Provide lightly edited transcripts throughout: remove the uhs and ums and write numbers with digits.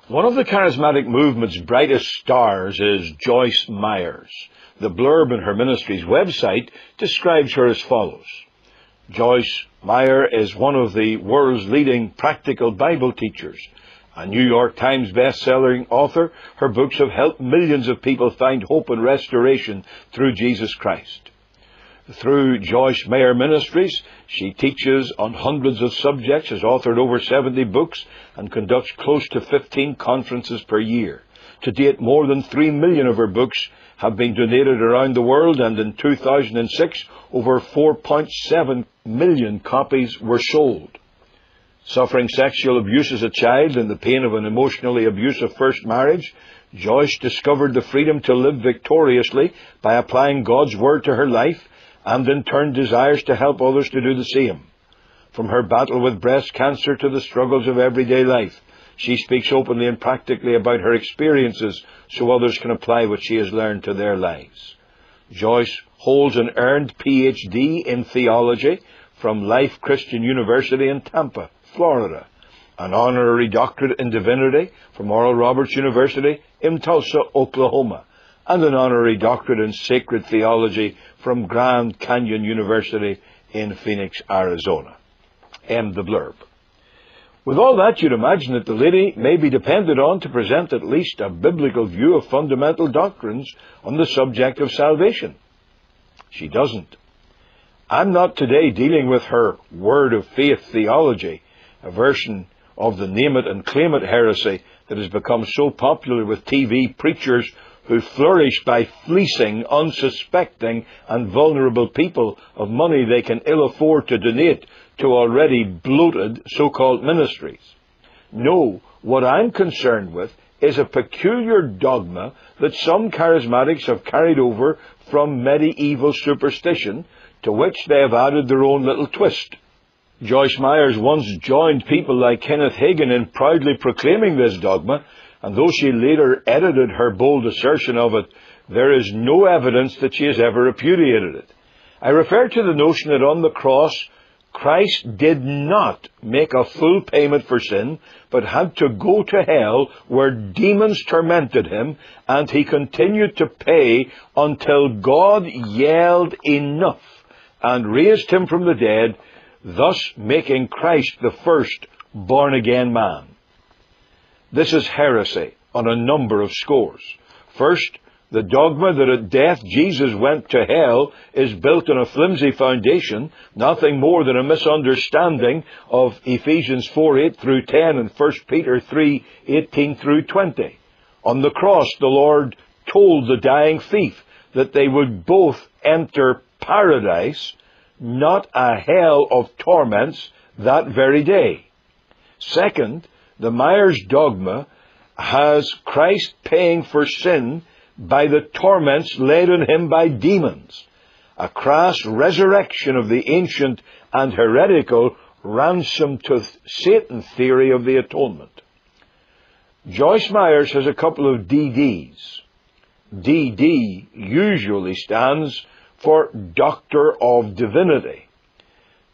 One of the charismatic movement's brightest stars is Joyce Meyer. The blurb in her ministry's website describes her as follows. Joyce Meyer is one of the world's leading practical Bible teachers. A New York Times best-selling author, her books have helped millions of people find hope and restoration through Jesus Christ. Through Joyce Meyer Ministries, she teaches on hundreds of subjects, has authored over 70 books, and conducts close to 15 conferences per year. To date, more than 3 million of her books have been donated around the world, and in 2006, over 4.7 million copies were sold. Suffering sexual abuse as a child and the pain of an emotionally abusive first marriage, Joyce discovered the freedom to live victoriously by applying God's Word to her life, and in turn desires to help others to do the same. From her battle with breast cancer to the struggles of everyday life, she speaks openly and practically about her experiences so others can apply what she has learned to their lives. Joyce holds an earned PhD in theology from Life Christian University in Tampa, Florida, an honorary doctorate in divinity from Oral Roberts University in Tulsa, Oklahoma, and an honorary doctorate in sacred theology from Grand Canyon University in Phoenix, Arizona. End the blurb. With all that, you'd imagine that the lady may be depended on to present at least a biblical view of fundamental doctrines on the subject of salvation. She doesn't. I'm not today dealing with her word of faith theology, a version of the name it and claim it heresy that has become so popular with TV preachers who flourish by fleecing unsuspecting and vulnerable people of money they can ill afford to donate to already bloated so-called ministries. No, what I'm concerned with is a peculiar dogma that some charismatics have carried over from medieval superstition, to which they have added their own little twist. Joyce Meyer once joined people like Kenneth Hagin in proudly proclaiming this dogma, and though she later edited her bold assertion of it, there is no evidence that she has ever repudiated it. I refer to the notion that on the cross, Christ did not make a full payment for sin, but had to go to hell where demons tormented him, and he continued to pay until God yelled enough and raised him from the dead, thus making Christ the first born-again man. This is heresy on a number of scores. First, the dogma that at death Jesus went to hell is built on a flimsy foundation, nothing more than a misunderstanding of Ephesians 4:8 through 10 and 1 Peter 3:18 through 20. On the cross, the Lord told the dying thief that they would both enter paradise, not a hell of torments, that very day. Second, the Myers dogma has Christ paying for sin by the torments laid on him by demons, a crass resurrection of the ancient and heretical ransom to Satan theory of the atonement. Joyce Meyer has a couple of DDs. DD usually stands for Doctor of Divinity.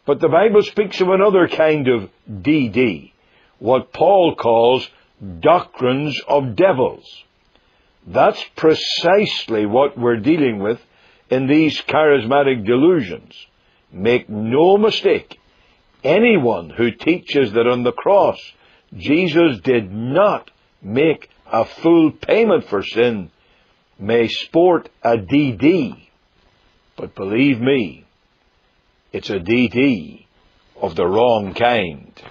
But the Bible speaks of another kind of DD, what Paul calls Doctrines of Devils. That's precisely what we're dealing with in these charismatic delusions. Make no mistake, anyone who teaches that on the cross Jesus did not make a full payment for sin may sport a DD. But believe me, it's a DD of the wrong kind.